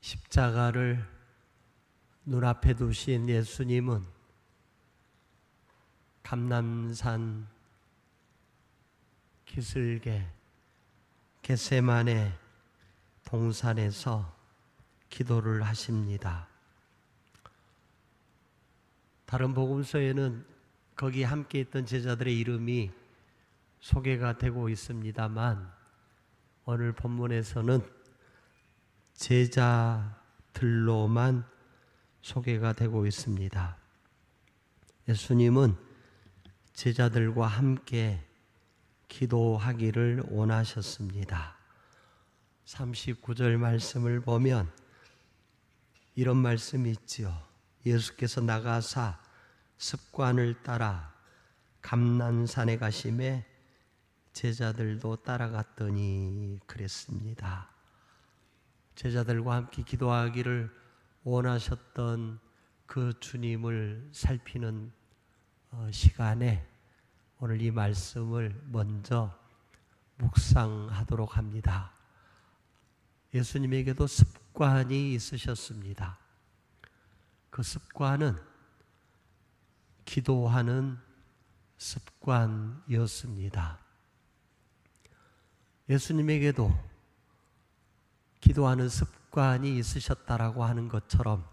십자가를 눈앞에 두신 예수님은 감람산 기슭에 겟세마네 동산에서 기도를 하십니다. 다른 복음서에는 거기 함께 있던 제자들의 이름이 소개가 되고 있습니다만 오늘 본문에서는 제자들로만 소개가 되고 있습니다. 예수님은 제자들과 함께 기도하기를 원하셨습니다. 39절 말씀을 보면 이런 말씀이 있지요. 예수께서 나가사 습관을 따라 감람산에 가심에 제자들도 따라갔더니 그랬습니다. 제자들과 함께 기도하기를 원하셨던 그 주님을 살피는 시간에 오늘 이 말씀을 먼저 묵상하도록 합니다. 예수님에게도 습관이 있으셨습니다. 그 습관은 기도하는 습관이었습니다. 예수님에게도 기도하는 습관이 있으셨다라고 하는 것처럼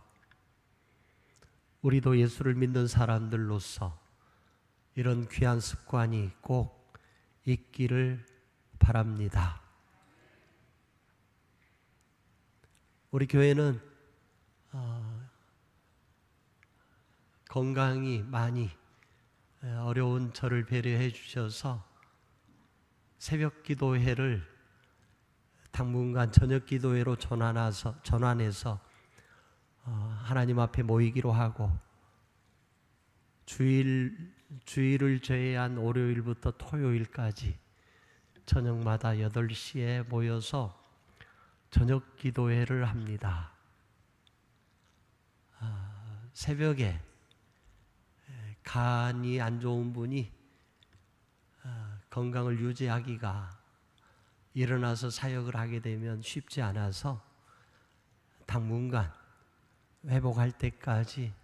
우리도 예수를 믿는 사람들로서 이런 귀한 습관이 꼭 있기를 바랍니다. 우리 교회는 건강이 많이 어려운 저를 배려해 주셔서 새벽 기도회를 당분간 저녁 기도회로 전환해서 하나님 앞에 모이기로 하고 주일을 제외한 월요일부터 토요일까지 저녁마다 8시에 모여서 저녁 기도회를 합니다. 새벽에 간이 안 좋은 분이 건강을 유지하기가 일어나서 사역을 하게 되면 쉽지 않아서 당분간 회복할 때까지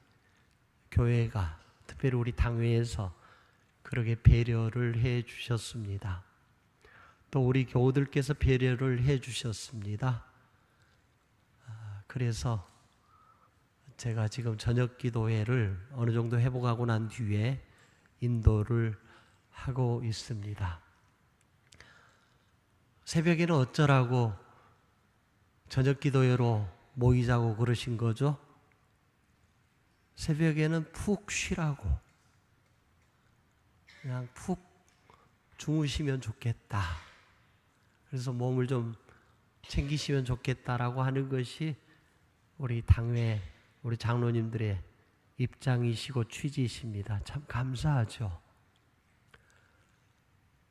교회가 특별히 우리 당회에서 그렇게 배려를 해 주셨습니다. 또 우리 교우들께서 배려를 해 주셨습니다. 그래서 제가 지금 저녁 기도회를 어느 정도 회복하고 난 뒤에 인도를 하고 있습니다. 새벽에는 어쩌라고 저녁 기도회로 모이자고 그러신 거죠? 새벽에는 푹 쉬라고, 그냥 푹 주무시면 좋겠다. 그래서 몸을 좀 챙기시면 좋겠다라고 하는 것이 우리 당회, 우리 장로님들의 입장이시고 취지이십니다. 참 감사하죠.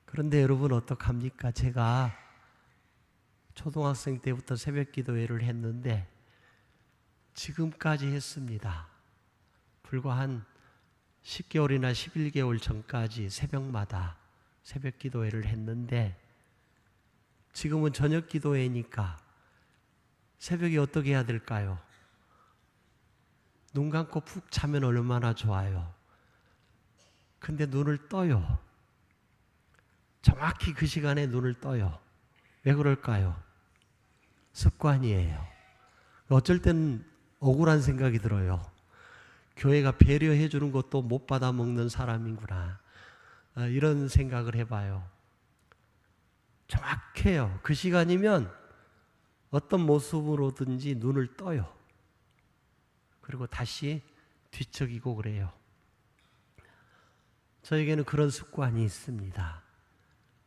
그런데 여러분 어떡합니까? 제가 초등학생 때부터 새벽 기도회를 했는데 지금까지 했습니다. 불과 한 10개월이나 11개월 전까지 새벽마다 새벽 기도회를 했는데 지금은 저녁 기도회니까 새벽에 어떻게 해야 될까요? 눈 감고 푹 자면 얼마나 좋아요. 근데 눈을 떠요. 정확히 그 시간에 눈을 떠요. 왜 그럴까요? 습관이에요. 어쩔 때는 억울한 생각이 들어요. 교회가 배려해 주는 것도 못 받아 먹는 사람이구나. 이런 생각을 해봐요. 정확해요. 그 시간이면 어떤 모습으로든지 눈을 떠요. 그리고 다시 뒤척이고 그래요. 저에게는 그런 습관이 있습니다.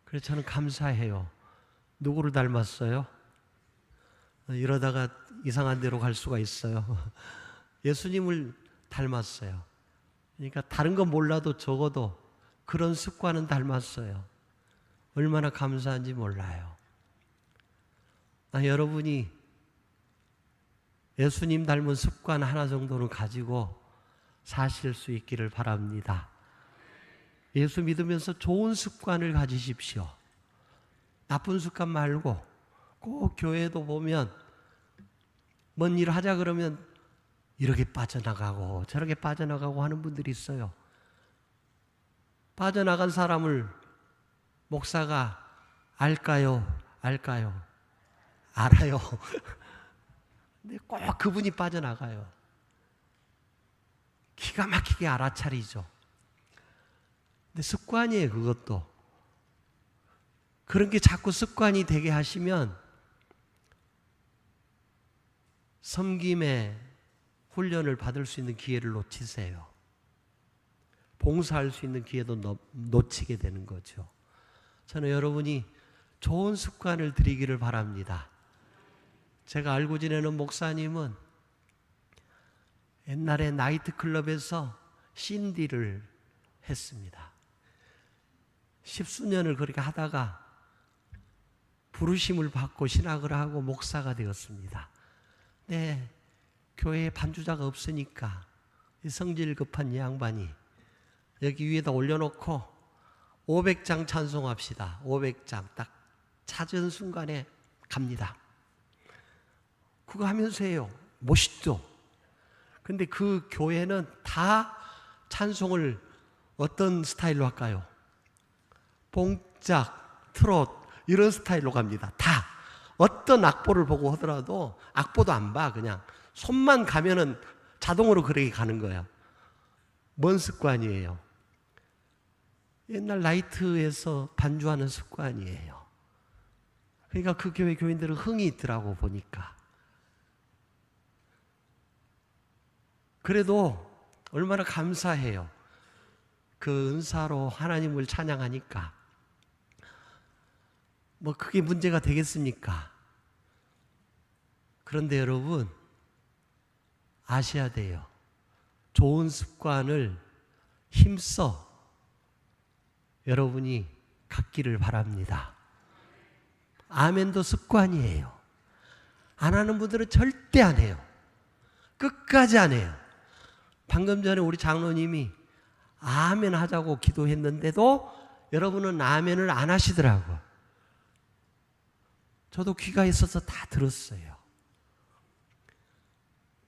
그래서 저는 감사해요. 누구를 닮았어요? 이러다가 이상한 데로 갈 수가 있어요. 예수님을 닮았어요. 그러니까 다른 건 몰라도 적어도 그런 습관은 닮았어요. 얼마나 감사한지 몰라요. 여러분이 예수님 닮은 습관 하나 정도는 가지고 사실 수 있기를 바랍니다. 예수 믿으면서 좋은 습관을 가지십시오. 나쁜 습관 말고 꼭 교회도 보면 뭔 일을 하자 그러면 이렇게 빠져나가고 저렇게 빠져나가고 하는 분들이 있어요. 빠져나간 사람을 목사가 알까요? 알까요? 알아요. 근데 꼭 그분이 빠져나가요. 기가 막히게 알아차리죠. 근데 습관이에요, 그것도. 그런 게 자꾸 습관이 되게 하시면 섬김의 훈련을 받을 수 있는 기회를 놓치세요. 봉사할 수 있는 기회도 놓치게 되는 거죠. 저는 여러분이 좋은 습관을 들이기를 바랍니다. 제가 알고 지내는 목사님은 옛날에 나이트클럽에서 신디를 했습니다. 10수년을 그렇게 하다가 부르심을 받고 신학을 하고 목사가 되었습니다. 네, 교회에 반주자가 없으니까 성질 급한 이 양반이 여기 위에다 올려놓고 500장 찬송합시다. 500장 딱 찾은 순간에 갑니다. 그거 하면서 해요. 멋있죠? 근데 그 교회는 다 찬송을 어떤 스타일로 할까요? 봉짝, 트롯 이런 스타일로 갑니다. 다 어떤 악보를 보고 하더라도 악보도 안 봐. 그냥 손만 가면은 자동으로 그렇게 가는 거예요. 뭔 습관이에요? 옛날 나이트에서 반주하는 습관이에요. 그러니까 그 교회 교인들은 흥이 있더라고 보니까. 그래도 얼마나 감사해요. 그 은사로 하나님을 찬양하니까. 뭐 그게 문제가 되겠습니까? 그런데 여러분 아셔야 돼요. 좋은 습관을 힘써 여러분이 갖기를 바랍니다. 아멘도 습관이에요. 안 하는 분들은 절대 안 해요. 끝까지 안 해요. 방금 전에 우리 장로님이 아멘 하자고 기도했는데도 여러분은 아멘을 안 하시더라고요. 저도 귀가 있어서 다 들었어요.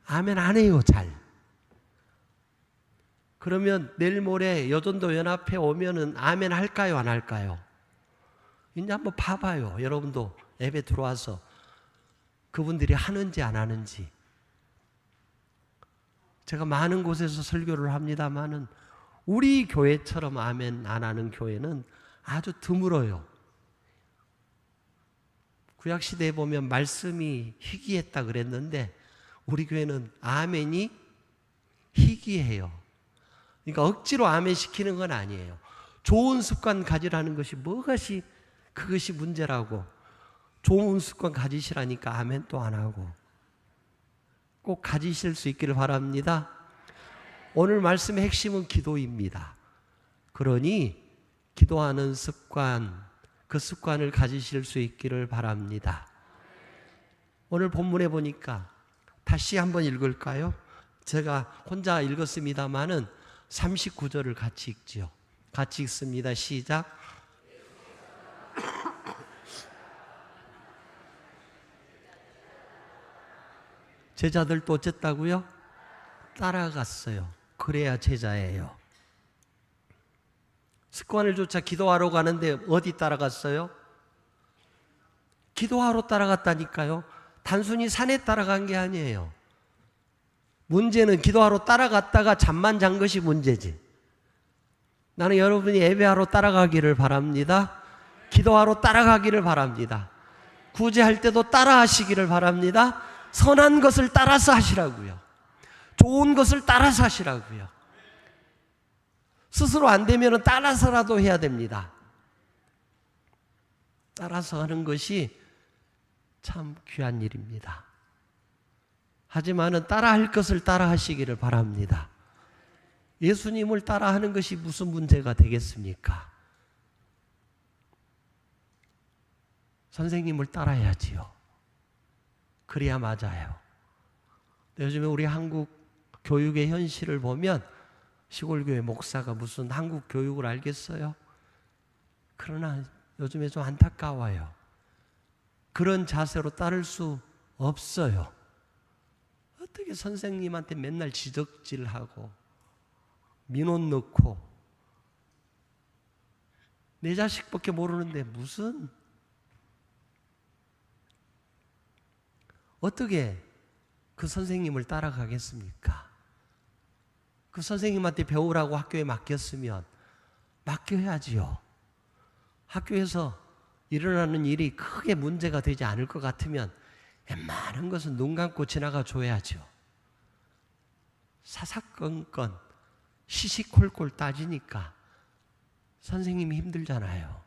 아멘 안 해요, 잘. 그러면 내일 모레 여전도 연합회 오면은 아멘 할까요, 안 할까요? 이제 한번 봐봐요. 여러분도 예배 들어와서 그분들이 하는지 안 하는지. 제가 많은 곳에서 설교를 합니다마는 우리 교회처럼 아멘 안 하는 교회는 아주 드물어요. 구약시대에 보면 말씀이 희귀했다 그랬는데 우리 교회는 아멘이 희귀해요. 그러니까 억지로 아멘 시키는 건 아니에요. 좋은 습관 가지라는 것이 그것이 문제라고. 좋은 습관 가지시라니까 아멘 또 안 하고. 꼭 가지실 수 있기를 바랍니다. 오늘 말씀의 핵심은 기도입니다. 그러니 기도하는 습관, 그 습관을 가지실 수 있기를 바랍니다. 오늘 본문에 보니까 다시 한번 읽을까요? 제가 혼자 읽었습니다마는 39절을 같이 읽지요. 같이 읽습니다. 시작. 제자들도 어쨌다고요? 따라갔어요. 그래야 제자예요. 습관을 쫓아 기도하러 가는데 어디 따라갔어요? 기도하러 따라갔다니까요. 단순히 산에 따라간 게 아니에요. 문제는 기도하러 따라갔다가 잠만 잔 것이 문제지. 나는 여러분이 예배하러 따라가기를 바랍니다. 기도하러 따라가기를 바랍니다. 구제할 때도 따라하시기를 바랍니다. 선한 것을 따라서 하시라고요. 좋은 것을 따라서 하시라고요. 스스로 안 되면 따라서라도 해야 됩니다. 따라서 하는 것이 참 귀한 일입니다. 하지만은 따라할 것을 따라하시기를 바랍니다. 예수님을 따라하는 것이 무슨 문제가 되겠습니까? 선생님을 따라야지요. 그래야 맞아요. 요즘에 우리 한국 교육의 현실을 보면 시골교회 목사가 무슨 한국 교육을 알겠어요? 그러나 요즘에 좀 안타까워요. 그런 자세로 따를 수 없어요. 어떻게 선생님한테 맨날 지적질하고 민원 넣고 내 자식밖에 모르는데 무슨 어떻게 그 선생님을 따라가겠습니까? 그 선생님한테 배우라고 학교에 맡겼으면 맡겨야지요. 학교에서 일어나는 일이 크게 문제가 되지 않을 것 같으면 웬만한 것은 눈 감고 지나가 줘야죠. 사사건건 시시콜콜 따지니까 선생님이 힘들잖아요.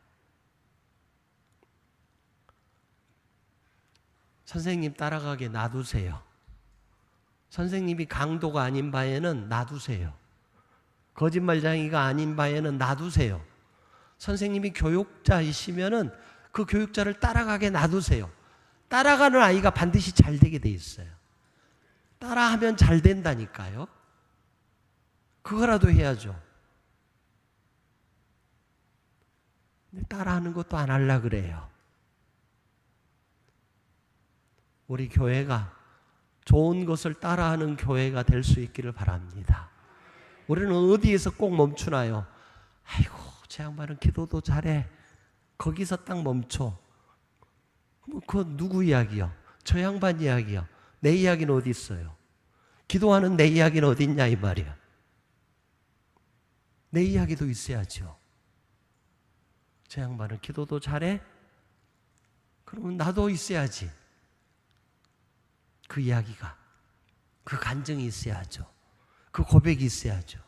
선생님 따라가게 놔두세요. 선생님이 강도가 아닌 바에는 놔두세요. 거짓말쟁이가 아닌 바에는 놔두세요. 선생님이 교육자이시면은 그 교육자를 따라가게 놔두세요. 따라가는 아이가 반드시 잘 되게 돼 있어요. 따라하면 잘 된다니까요. 그거라도 해야죠. 근데 따라하는 것도 안 하려고 그래요. 우리 교회가 좋은 것을 따라하는 교회가 될 수 있기를 바랍니다. 우리는 어디에서 꼭 멈추나요? 아이고, 저 양반은 기도도 잘해. 거기서 딱 멈춰. 그건 누구 이야기요? 저 양반 이야기요. 내 이야기는 어디 있어요? 기도하는 내 이야기는 어디 있냐 이 말이야. 내 이야기도 있어야죠. 저 양반은 기도도 잘해? 그러면 나도 있어야지. 그 이야기가, 그 간증이 있어야죠. 그 고백이 있어야죠.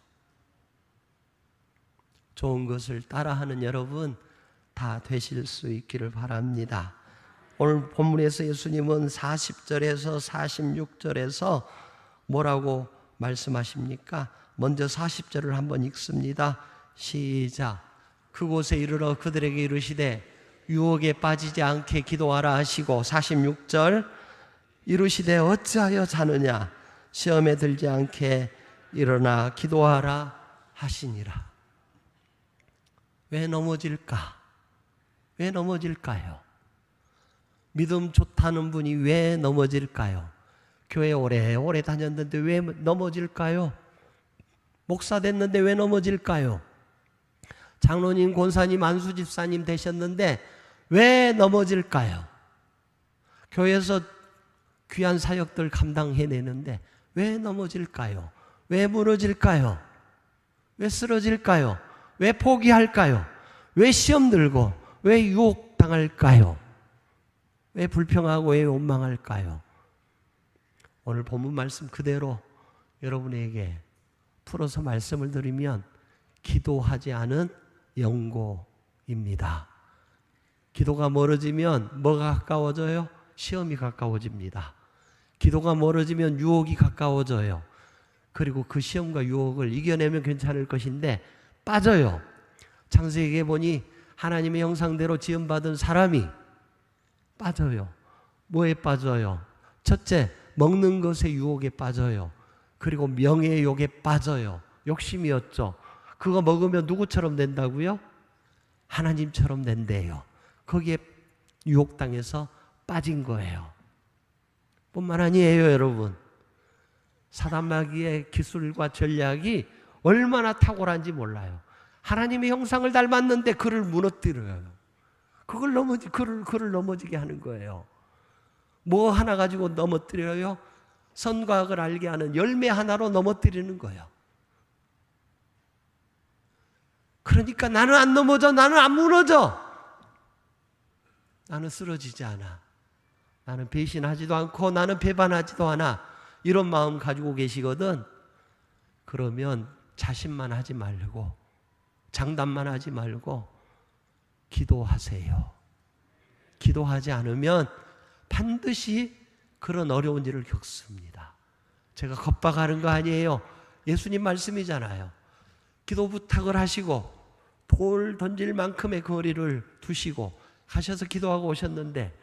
좋은 것을 따라하는 여러분 다 되실 수 있기를 바랍니다. 오늘 본문에서 예수님은 40절에서 46절에서 뭐라고 말씀하십니까? 먼저 40절을 한번 읽습니다. 시작. 그곳에 이르러 그들에게 이르시되 유혹에 빠지지 않게 기도하라 하시고 46절 이르시되 어찌하여 자느냐 시험에 들지 않게 일어나 기도하라 하시니라. 왜 넘어질까? 왜 넘어질까요? 믿음 좋다는 분이 왜 넘어질까요? 교회 오래오래 다녔는데 왜 넘어질까요? 목사 됐는데 왜 넘어질까요? 장로님, 권사님, 안수집사님 되셨는데 왜 넘어질까요? 교회에서 귀한 사역들 감당해내는데 왜 넘어질까요? 왜 무너질까요? 왜 쓰러질까요? 왜 포기할까요? 왜 시험 들고 왜 유혹당할까요? 왜 불평하고 왜 원망할까요? 오늘 본문 말씀 그대로 여러분에게 풀어서 말씀을 드리면 기도하지 않은 영고입니다. 기도가 멀어지면 뭐가 가까워져요? 시험이 가까워집니다. 기도가 멀어지면 유혹이 가까워져요. 그리고 그 시험과 유혹을 이겨내면 괜찮을 것인데 빠져요. 창세기에 보니 하나님의 형상대로 지음받은 사람이 빠져요. 뭐에 빠져요? 첫째, 먹는 것의 유혹에 빠져요. 그리고 명예의 욕에 빠져요. 욕심이었죠. 그거 먹으면 누구처럼 된다고요? 하나님처럼 된대요. 거기에 유혹당해서 빠진 거예요. 뿐만 아니에요, 여러분. 사단마귀의 기술과 전략이 얼마나 탁월한지 몰라요. 하나님의 형상을 닮았는데 그를 무너뜨려요. 그를 넘어지게 하는 거예요. 뭐 하나 가지고 넘어뜨려요? 선과 악을 알게 하는 열매 하나로 넘어뜨리는 거예요. 그러니까 나는 안 넘어져, 나는 안 무너져. 나는 쓰러지지 않아. 나는 배신하지도 않고 나는 배반하지도 않아. 이런 마음 가지고 계시거든. 그러면 자신만 하지 말고 장담만 하지 말고 기도하세요. 기도하지 않으면 반드시 그런 어려운 일을 겪습니다. 제가 겁박하는 거 아니에요. 예수님 말씀이잖아요. 기도 부탁을 하시고 돌 던질 만큼의 거리를 두시고 가셔서 기도하고 오셨는데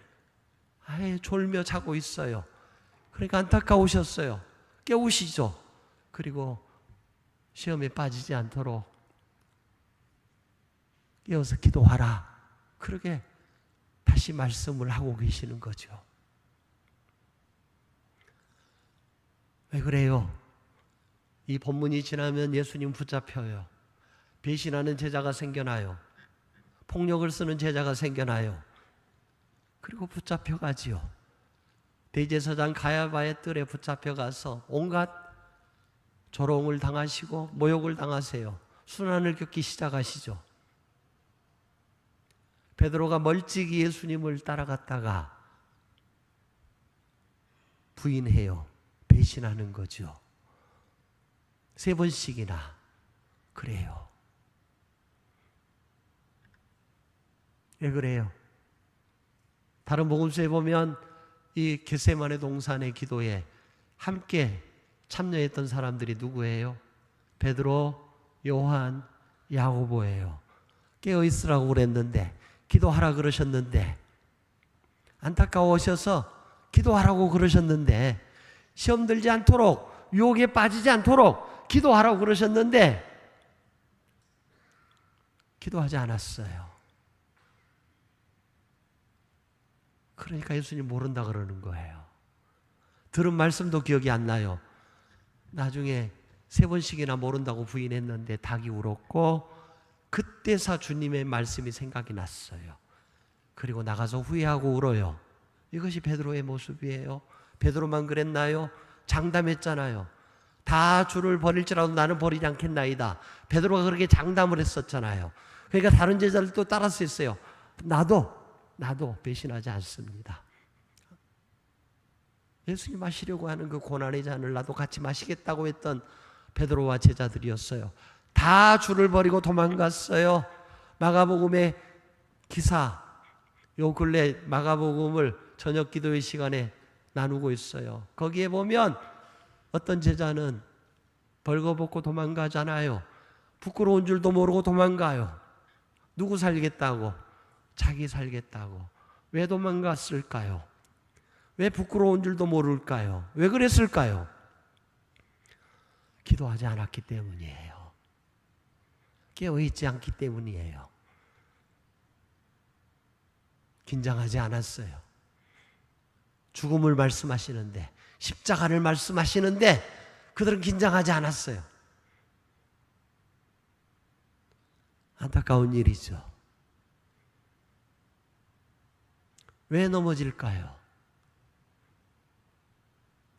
아예 졸며 자고 있어요. 그러니까 안타까우셨어요. 깨우시죠. 그리고 시험에 빠지지 않도록 깨워서 기도하라. 그렇게 다시 말씀을 하고 계시는 거죠. 왜 그래요? 이 본문이 지나면 예수님 붙잡혀요. 배신하는 제자가 생겨나요. 폭력을 쓰는 제자가 생겨나요. 그리고 붙잡혀가지요. 대제사장 가야바의 뜰에 붙잡혀가서 온갖 조롱을 당하시고 모욕을 당하세요. 순환을 겪기 시작하시죠. 베드로가 멀찍이 예수님을 따라갔다가 부인해요. 배신하는 거죠. 3번씩이나 그래요. 왜 그래요? 다른 복음서에 보면 이 겟세마네 동산의 기도에 함께 참여했던 사람들이 누구예요? 베드로, 요한, 야고보예요. 깨어있으라고 그랬는데, 기도하라 그러셨는데, 안타까워하셔서 기도하라고 그러셨는데, 시험 들지 않도록, 유혹에 빠지지 않도록 기도하라고 그러셨는데 기도하지 않았어요. 그러니까 예수님 모른다 그러는 거예요. 들은 말씀도 기억이 안 나요. 나중에 3번씩이나 모른다고 부인했는데 닭이 울었고 그때서 주님의 말씀이 생각이 났어요. 그리고 나가서 후회하고 울어요. 이것이 베드로의 모습이에요. 베드로만 그랬나요? 장담했잖아요. 다 주를 버릴지라도 나는 버리지 않겠나이다. 베드로가 그렇게 장담을 했었잖아요. 그러니까 다른 제자들도 따라서 했어요. 나도 배신하지 않습니다. 예수님 마시려고 하는 그 고난의 잔을 나도 같이 마시겠다고 했던 베드로와 제자들이었어요. 다 주를 버리고 도망갔어요. 마가복음의 기사, 요 근래 마가복음을 저녁 기도의 시간에 나누고 있어요. 거기에 보면 어떤 제자는 벌거벗고 도망가잖아요. 부끄러운 줄도 모르고 도망가요. 누구 살겠다고? 자기 살겠다고. 왜 도망갔을까요? 왜 부끄러운 줄도 모를까요? 왜 그랬을까요? 기도하지 않았기 때문이에요. 깨어있지 않기 때문이에요. 긴장하지 않았어요. 죽음을 말씀하시는데, 십자가를 말씀하시는데 그들은 긴장하지 않았어요. 안타까운 일이죠. 왜 넘어질까요?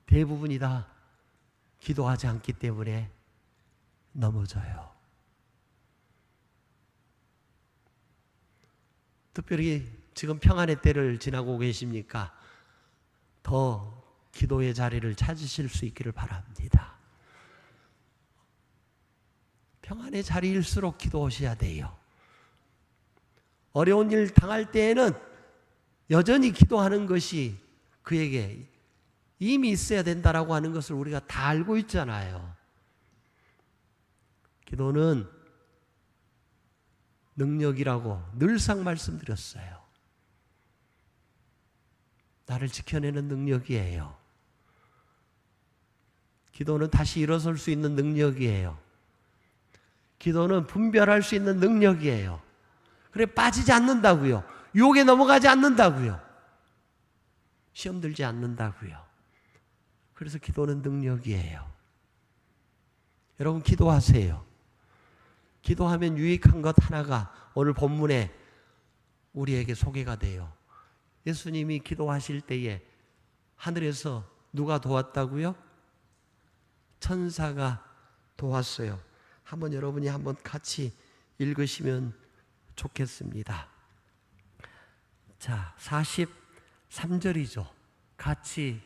대부분이 다 기도하지 않기 때문에 넘어져요. 특별히 지금 평안의 때를 지나고 계십니까? 더 기도의 자리를 찾으실 수 있기를 바랍니다. 평안의 자리일수록 기도하셔야 돼요. 어려운 일 당할 때에는 여전히 기도하는 것이 그에게 이미 있어야 된다라고 하는 것을 우리가 다 알고 있잖아요. 기도는 능력이라고 늘상 말씀드렸어요. 나를 지켜내는 능력이에요. 기도는 다시 일어설 수 있는 능력이에요. 기도는 분별할 수 있는 능력이에요. 그래 빠지지 않는다고요. 유혹에 넘어가지 않는다고요. 시험 들지 않는다고요. 그래서 기도는 능력이에요. 여러분 기도하세요. 기도하면 유익한 것 하나가 오늘 본문에 우리에게 소개가 돼요. 예수님이 기도하실 때에 하늘에서 누가 도왔다고요? 천사가 도왔어요. 한번 여러분이 한번 같이 읽으시면 좋겠습니다. 자, 43절이죠. 같이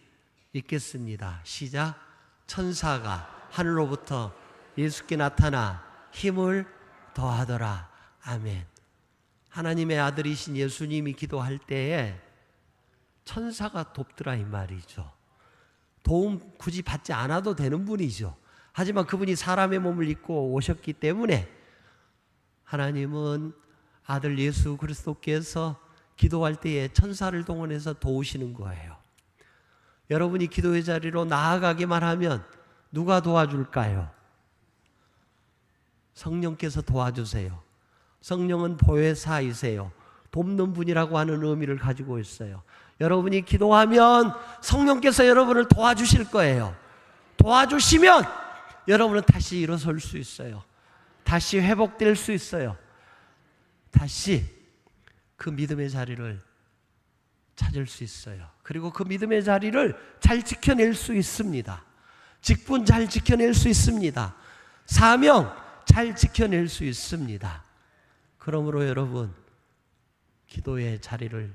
읽겠습니다. 시작. 천사가 하늘로부터 예수께 나타나 힘을 더하더라. 아멘. 하나님의 아들이신 예수님이 기도할 때에 천사가 돕더라 이 말이죠. 도움 굳이 받지 않아도 되는 분이죠. 하지만 그분이 사람의 몸을 입고 오셨기 때문에 하나님은 아들 예수 그리스도께서 기도할 때에 천사를 동원해서 도우시는 거예요. 여러분이 기도의 자리로 나아가기만 하면 누가 도와줄까요? 성령께서 도와주세요. 성령은 보혜사이세요. 돕는 분이라고 하는 의미를 가지고 있어요. 여러분이 기도하면 성령께서 여러분을 도와주실 거예요. 도와주시면 여러분은 다시 일어설 수 있어요. 다시 회복될 수 있어요. 다시 그 믿음의 자리를 찾을 수 있어요. 그리고 그 믿음의 자리를 잘 지켜낼 수 있습니다. 직분 잘 지켜낼 수 있습니다. 사명 잘 지켜낼 수 있습니다. 그러므로 여러분, 기도의 자리를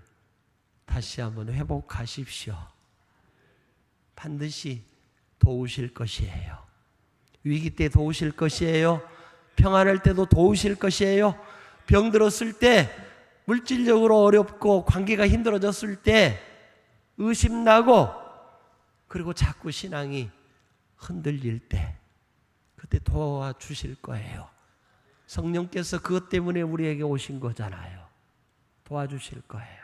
다시 한번 회복하십시오. 반드시 도우실 것이에요. 위기 때 도우실 것이에요. 평안할 때도 도우실 것이에요. 병들었을 때, 물질적으로 어렵고 관계가 힘들어졌을 때, 의심나고, 그리고 자꾸 신앙이 흔들릴 때, 그때 도와주실 거예요. 성령께서 그것 때문에 우리에게 오신 거잖아요. 도와주실 거예요.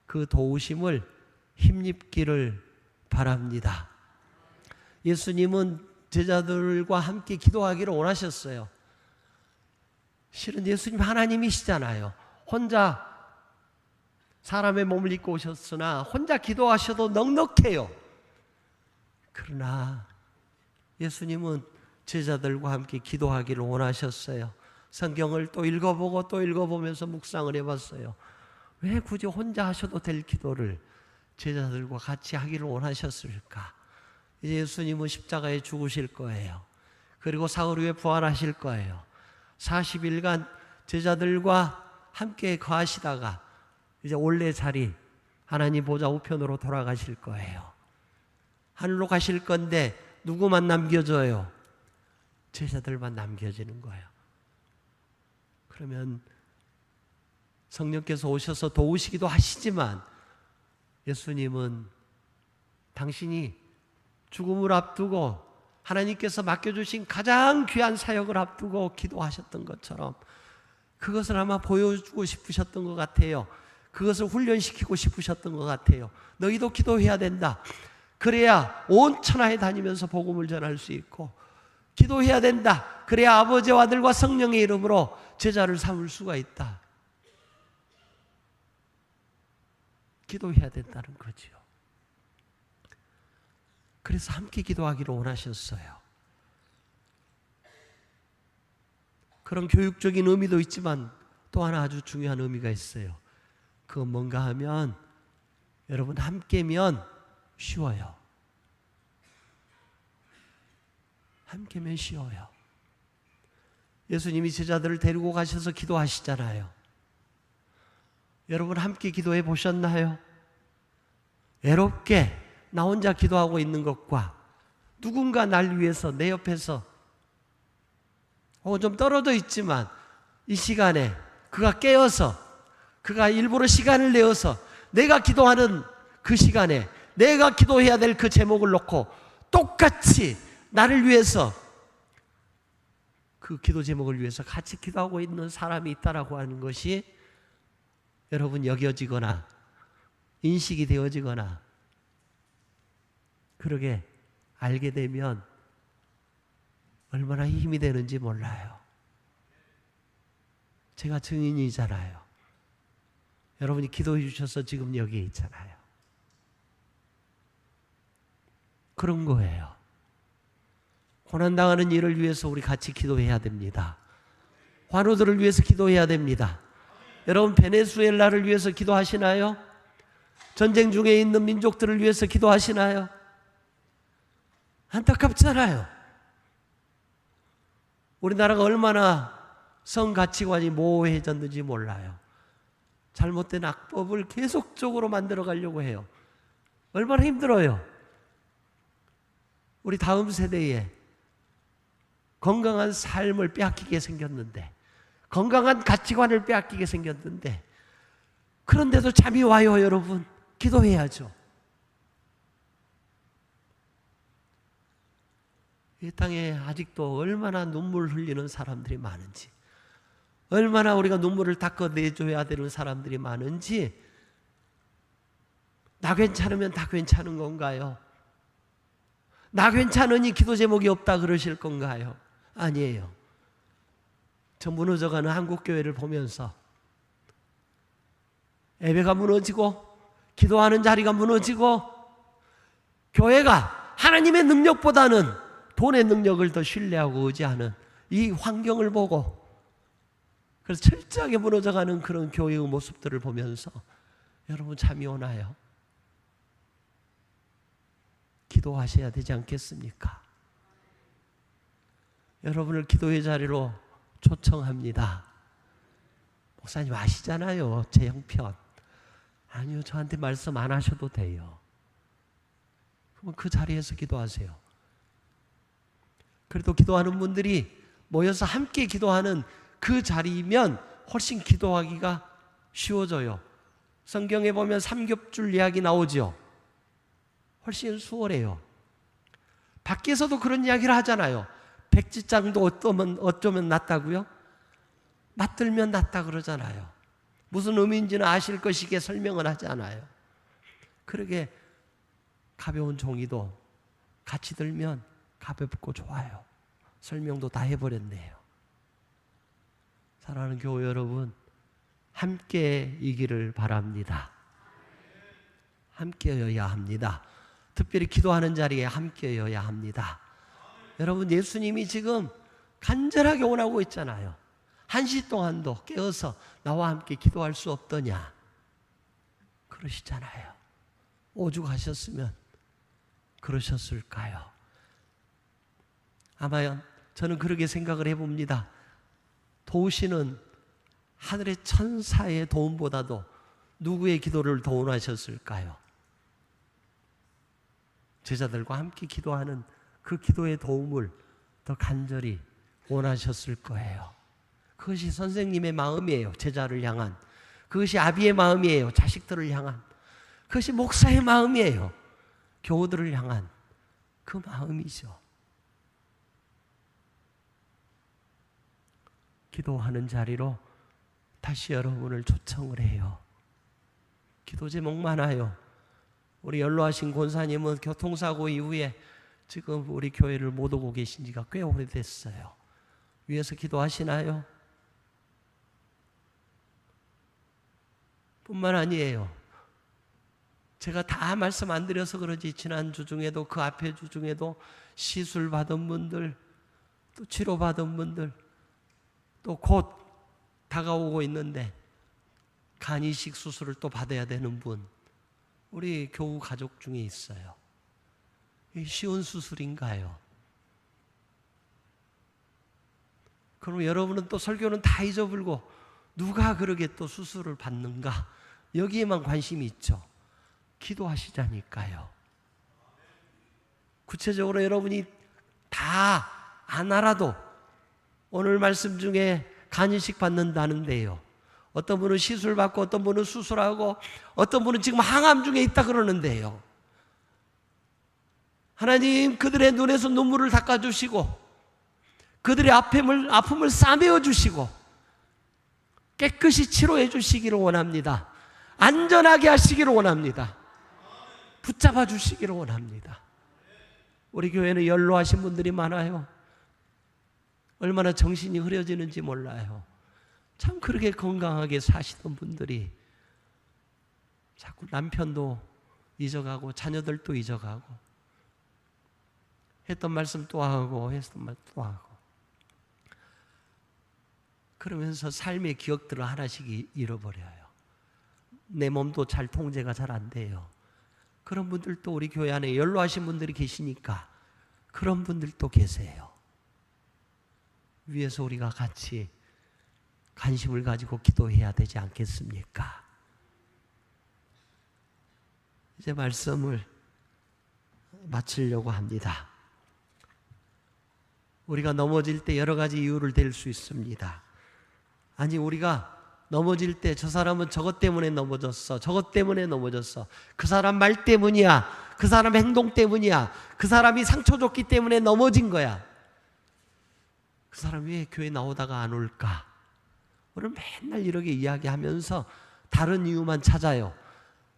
그 도우심을 힘입기를 바랍니다. 예수님은 제자들과 함께 기도하기를 원하셨어요. 실은 예수님 하나님이시잖아요. 혼자 사람의 몸을 입고 오셨으나 혼자 기도하셔도 넉넉해요. 그러나 예수님은 제자들과 함께 기도하기를 원하셨어요. 성경을 또 읽어보고 또 읽어보면서 묵상을 해봤어요. 왜 굳이 혼자 하셔도 될 기도를 제자들과 같이 하기를 원하셨을까? 이제 예수님은 십자가에 죽으실 거예요. 그리고 사흘 후에 부활하실 거예요. 40일간 제자들과 함께 거하시다가 이제 원래 자리 하나님 보좌 우편으로 돌아가실 거예요. 하늘로 가실 건데 누구만 남겨져요? 제자들만 남겨지는 거예요. 그러면 성령께서 오셔서 도우시기도 하시지만 예수님은 당신이 죽음을 앞두고 하나님께서 맡겨주신 가장 귀한 사역을 앞두고 기도하셨던 것처럼 그것을 아마 보여주고 싶으셨던 것 같아요. 그것을 훈련시키고 싶으셨던 것 같아요. 너희도 기도해야 된다. 그래야 온 천하에 다니면서 복음을 전할 수 있고, 기도해야 된다. 그래야 아버지와 아들과 성령의 이름으로 제자를 삼을 수가 있다. 기도해야 된다는 거지요. 그래서 함께 기도하기를 원하셨어요. 그런 교육적인 의미도 있지만 또 하나 아주 중요한 의미가 있어요. 그건 뭔가 하면 여러분 함께면 쉬워요. 함께면 쉬워요. 예수님이 제자들을 데리고 가셔서 기도하시잖아요. 여러분 함께 기도해 보셨나요? 외롭게 나 혼자 기도하고 있는 것과 누군가 날 위해서 내 옆에서 좀 떨어져 있지만 이 시간에 그가 깨어서 그가 일부러 시간을 내어서 내가 기도하는 그 시간에 내가 기도해야 될 그 제목을 놓고 똑같이 나를 위해서 그 기도 제목을 위해서 같이 기도하고 있는 사람이 있다라고 하는 것이 여러분 여겨지거나 인식이 되어지거나 그러게 알게 되면 얼마나 힘이 되는지 몰라요. 제가 증인이잖아요. 여러분이 기도해 주셔서 지금 여기에 있잖아요. 그런 거예요. 고난당하는 일을 위해서 우리 같이 기도해야 됩니다. 환우들을 위해서 기도해야 됩니다. 여러분 베네수엘라를 위해서 기도하시나요? 전쟁 중에 있는 민족들을 위해서 기도하시나요? 안타깝잖아요. 우리나라가 얼마나 성가치관이 모호해졌는지 몰라요. 잘못된 악법을 계속적으로 만들어 가려고 해요. 얼마나 힘들어요. 우리 다음 세대에 건강한 삶을 빼앗기게 생겼는데, 건강한 가치관을 빼앗기게 생겼는데, 그런데도 잠이 와요. 여러분 기도해야죠. 이 땅에 아직도 얼마나 눈물 흘리는 사람들이 많은지, 얼마나 우리가 눈물을 닦아내줘야 되는 사람들이 많은지, 나 괜찮으면 다 괜찮은 건가요? 나 괜찮으니 기도 제목이 없다 그러실 건가요? 아니에요. 저 무너져가는 한국교회를 보면서 예배가 무너지고 기도하는 자리가 무너지고 교회가 하나님의 능력보다는 돈의 능력을 더 신뢰하고 의지하는 이 환경을 보고, 그래서 철저하게 무너져가는 그런 교회의 모습들을 보면서 여러분 잠이 오나요? 기도하셔야 되지 않겠습니까? 여러분을 기도의 자리로 초청합니다. 목사님 아시잖아요, 제 형편. 아니요, 저한테 말씀 안 하셔도 돼요. 그럼 그 자리에서 기도하세요. 그래도 기도하는 분들이 모여서 함께 기도하는 그 자리면 훨씬 기도하기가 쉬워져요. 성경에 보면 삼겹줄 이야기 나오죠. 훨씬 수월해요. 밖에서도 그런 이야기를 하잖아요. 백지장도 어쩌면 낫다고요? 맞들면 낫다 그러잖아요. 무슨 의미인지는 아실 것이기에 설명을 하지 않아요. 그러게 가벼운 종이도 같이 들면 가볍고 좋아요. 설명도 다 해버렸네요. 사랑하는 교회 여러분, 함께 이기를 바랍니다. 함께여야 합니다. 특별히 기도하는 자리에 함께여야 합니다. 여러분, 예수님이 지금 간절하게 원하고 있잖아요. 1시 동안도 깨어서 나와 함께 기도할 수 없더냐 그러시잖아요. 오죽하셨으면 그러셨을까요? 아마 저는 그렇게 생각을 해봅니다. 도우시는 하늘의 천사의 도움보다도 누구의 기도를 더 원하셨을까요? 제자들과 함께 기도하는 그 기도의 도움을 더 간절히 원하셨을 거예요. 그것이 선생님의 마음이에요. 제자를 향한. 그것이 아비의 마음이에요. 자식들을 향한. 그것이 목사의 마음이에요. 교우들을 향한 그 마음이죠. 기도하는 자리로 다시 여러분을 초청을 해요. 기도 제목 많아요. 우리 연로하신 권사님은 교통사고 이후에 지금 우리 교회를 못 오고 계신 지가 꽤 오래됐어요. 위에서 기도하시나요? 뿐만 아니에요. 제가 다 말씀 안 드려서 그러지 지난주 중에도 그 앞에 주 중에도 시술 받은 분들, 또 치료 받은 분들, 또 곧 다가오고 있는데 간 이식 수술을 또 받아야 되는 분, 우리 교우 가족 중에 있어요. 쉬운 수술인가요? 그럼 여러분은 또 설교는 다 잊어버리고 누가 그러게 또 수술을 받는가? 여기에만 관심이 있죠. 기도하시자니까요. 구체적으로 여러분이 다 안 알아도 오늘 말씀 중에 간이식 받는다는데요. 어떤 분은 시술 받고 어떤 분은 수술하고 어떤 분은 지금 항암 중에 있다 그러는데요. 하나님 그들의 눈에서 눈물을 닦아주시고 그들의 아픔을 싸매어 주시고 깨끗이 치료해 주시기를 원합니다. 안전하게 하시기를 원합니다. 붙잡아 주시기를 원합니다. 우리 교회는 연로하신 분들이 많아요. 얼마나 정신이 흐려지는지 몰라요. 참 그렇게 건강하게 사시던 분들이 자꾸 남편도 잊어가고 자녀들도 잊어가고 했던 말씀 또 하고 했던 말 또 하고 그러면서 삶의 기억들을 하나씩 잃어버려요. 내 몸도 잘 통제가 잘 안 돼요. 그런 분들도 우리 교회 안에 연로하신 분들이 계시니까 그런 분들도 계세요. 위에서 우리가 같이 관심을 가지고 기도해야 되지 않겠습니까? 이제 말씀을 마치려고 합니다. 우리가 넘어질 때 여러 가지 이유를 댈 수 있습니다. 아니 우리가 넘어질 때 저 사람은 저것 때문에 넘어졌어. 저것 때문에 넘어졌어. 그 사람 말 때문이야. 그 사람 행동 때문이야. 그 사람이 상처 줬기 때문에 넘어진 거야. 그 사람 왜 교회 나오다가 안 올까? 우리 맨날 이렇게 이야기하면서 다른 이유만 찾아요.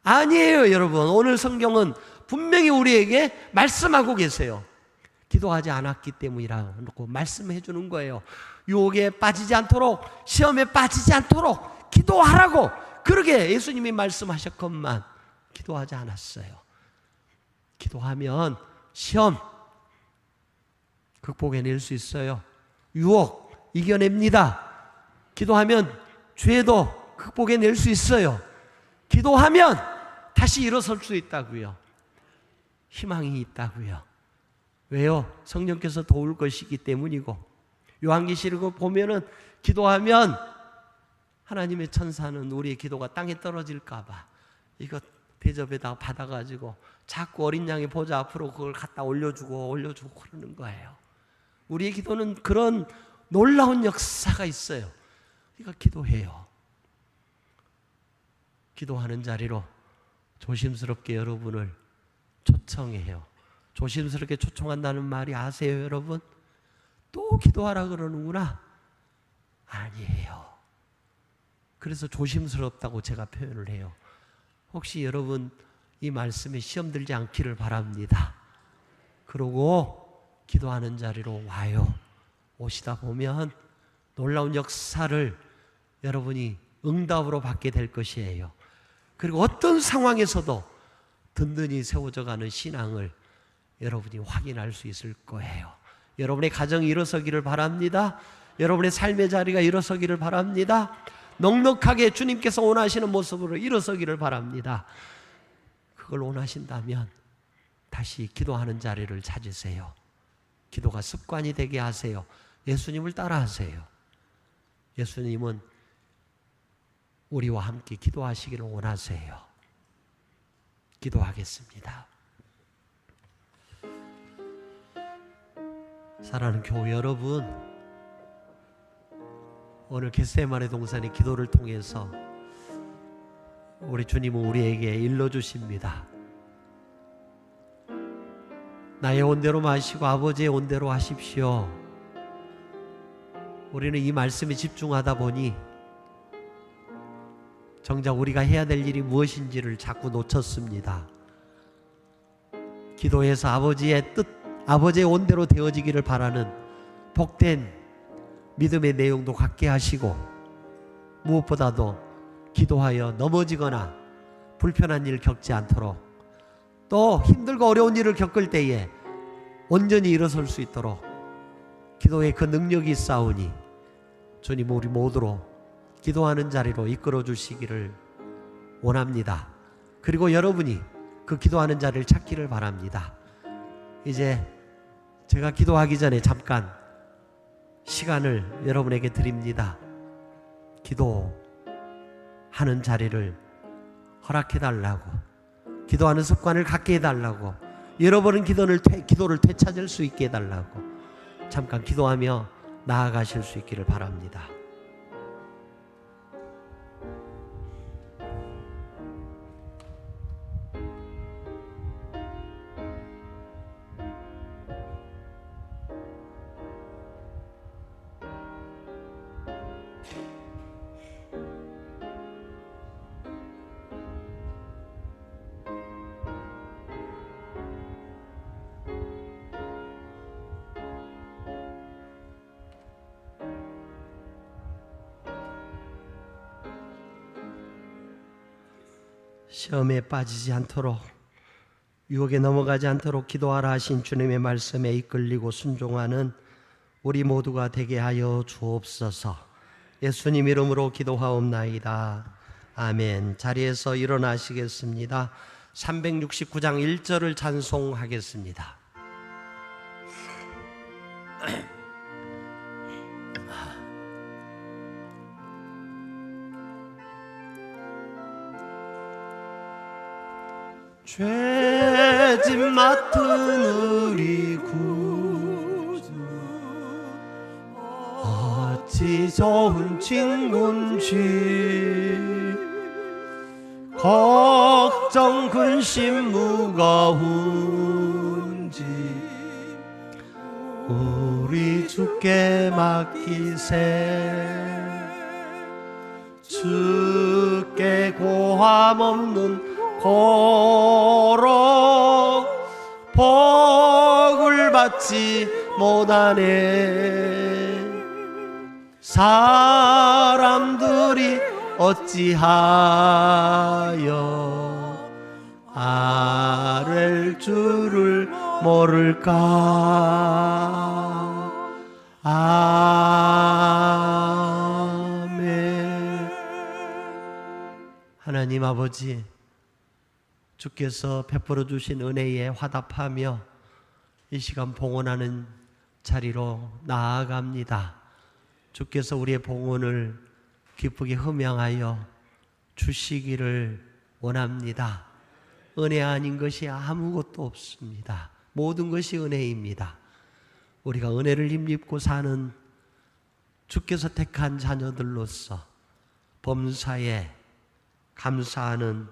아니에요 여러분. 오늘 성경은 분명히 우리에게 말씀하고 계세요. 기도하지 않았기 때문이라고 말씀해 주는 거예요. 유혹에 빠지지 않도록, 시험에 빠지지 않도록 기도하라고 그러게 예수님이 말씀하셨건만 기도하지 않았어요. 기도하면 시험 극복해낼 수 있어요. 유혹 이겨냅니다. 기도하면 죄도 극복해낼 수 있어요. 기도하면 다시 일어설 수 있다고요. 희망이 있다고요. 왜요? 성령께서 도울 것이기 때문이고, 요한계시록 보면은 기도하면 하나님의 천사는 우리의 기도가 땅에 떨어질까 봐 이거 대접에다 받아가지고 자꾸 어린 양의 보좌 앞으로 그걸 갖다 올려주고 그러는 거예요. 우리의 기도는 그런 놀라운 역사가 있어요. 그러니까 기도해요. 기도하는 자리로 조심스럽게 여러분을 초청해요. 조심스럽게 초청한다는 말이 아세요, 여러분? 또 기도하라 그러는구나. 아니에요. 그래서 조심스럽다고 제가 표현을 해요. 혹시 여러분 이 말씀에 시험 들지 않기를 바랍니다. 그러고 기도하는 자리로 와요. 오시다 보면 놀라운 역사를 여러분이 응답으로 받게 될 것이에요. 그리고 어떤 상황에서도 든든히 세워져 가는 신앙을 여러분이 확인할 수 있을 거예요. 여러분의 가정이 일어서기를 바랍니다. 여러분의 삶의 자리가 일어서기를 바랍니다. 넉넉하게 주님께서 원하시는 모습으로 일어서기를 바랍니다. 그걸 원하신다면 다시 기도하는 자리를 찾으세요. 기도가 습관이 되게 하세요. 예수님을 따라하세요. 예수님은 우리와 함께 기도하시기를 원하세요. 기도하겠습니다. 사랑하는 교회 여러분, 오늘 겟세마네 동산의 기도를 통해서 우리 주님은 우리에게 일러주십니다. 나의 온대로 마시고 아버지의 온대로 하십시오. 우리는 이 말씀에 집중하다 보니 정작 우리가 해야 될 일이 무엇인지를 자꾸 놓쳤습니다. 기도해서 아버지의 뜻, 아버지의 온대로 되어지기를 바라는 복된 믿음의 내용도 갖게 하시고, 무엇보다도 기도하여 넘어지거나 불편한 일 겪지 않도록, 또 힘들고 어려운 일을 겪을 때에 온전히 일어설 수 있도록 기도에 그 능력이 있사오니 주님 우리 모두로 기도하는 자리로 이끌어 주시기를 원합니다. 그리고 여러분이 그 기도하는 자리를 찾기를 바랍니다. 이제 제가 기도하기 전에 잠깐 시간을 여러분에게 드립니다. 기도하는 자리를 허락해 달라고, 기도하는 습관을 갖게 해달라고, 잃어버린 기도를 되찾을 수 있게 해달라고 잠깐 기도하며 나아가실 수 있기를 바랍니다. 시험에 빠지지 않도록, 유혹에 넘어가지 않도록 기도하라 하신 주님의 말씀에 이끌리고 순종하는 우리 모두가 되게 하여 주옵소서. 예수님 이름으로 기도하옵나이다. 아멘. 자리에서 일어나시겠습니다. 369장 1절을 찬송하겠습니다. 죄짐 맡은 우리 구주, 어찌 좋은 친군지, 걱정 근심 무거운지 우리 주께 맡기세. 주께 고함 없는 고로 복을 받지 못하네. 사람들이 어찌하여 아랠 줄을 모를까. 아멘. 하나님 아버지, 주께서 베풀어 주신 은혜에 화답하며 이 시간 봉헌하는 자리로 나아갑니다. 주께서 우리의 봉헌을 기쁘게 흠양하여 주시기를 원합니다. 은혜 아닌 것이 아무것도 없습니다. 모든 것이 은혜입니다. 우리가 은혜를 힘입고 사는 주께서 택한 자녀들로서 범사에 감사하는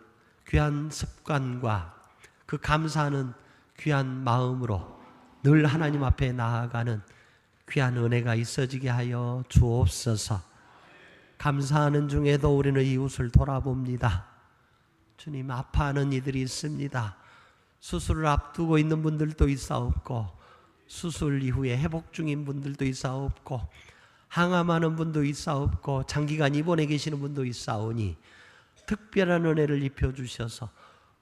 귀한 습관과 그 감사하는 귀한 마음으로 늘 하나님 앞에 나아가는 귀한 은혜가 있어지게 하여 주옵소서. 감사하는 중에도 우리는 이웃을 돌아봅니다. 주님, 아파하는 이들이 있습니다. 수술을 앞두고 있는 분들도 있사옵고, 수술 이후에 회복 중인 분들도 있사옵고, 항암하는 분도 있사옵고, 장기간 입원해 계시는 분도 있사오니 특별한 은혜를 입혀주셔서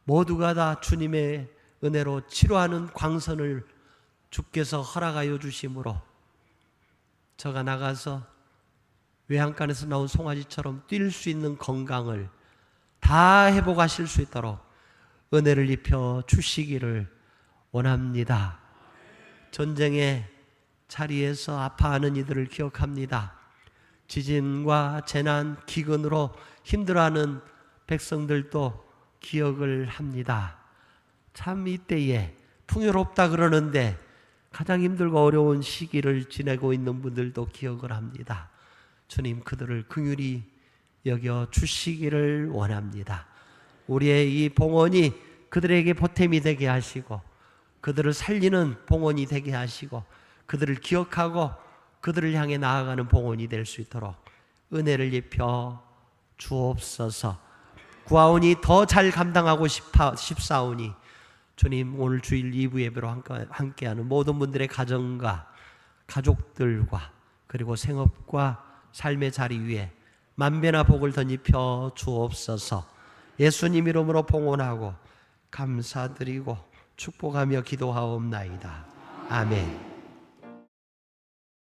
모두가 다 주님의 은혜로 치료하는 광선을 주께서 허락하여 주심으로 저가 나가서 외양간에서 나온 송아지처럼 뛸 수 있는 건강을 다 회복하실 수 있도록 은혜를 입혀 주시기를 원합니다. 전쟁의 자리에서 아파하는 이들을 기억합니다. 지진과 재난, 기근으로 힘들어하는 백성들도 기억을 합니다. 참 이때에 풍요롭다 그러는데 가장 힘들고 어려운 시기를 지내고 있는 분들도 기억을 합니다. 주님, 그들을 긍휼히 여겨 주시기를 원합니다. 우리의 이 봉헌이 그들에게 보탬이 되게 하시고 그들을 살리는 봉헌이 되게 하시고 그들을 기억하고 그들을 향해 나아가는 봉헌이 될 수 있도록 은혜를 입혀 주옵소서. 구하오니 더 잘 감당하고 싶사오니 주님, 오늘 주일 2부 예배로 함께하는 모든 분들의 가정과 가족들과 그리고 생업과 삶의 자리 위에 만배나 복을 덧입혀 주옵소서. 예수님 이름으로 봉헌하고 감사드리고 축복하며 기도하옵나이다. 아멘.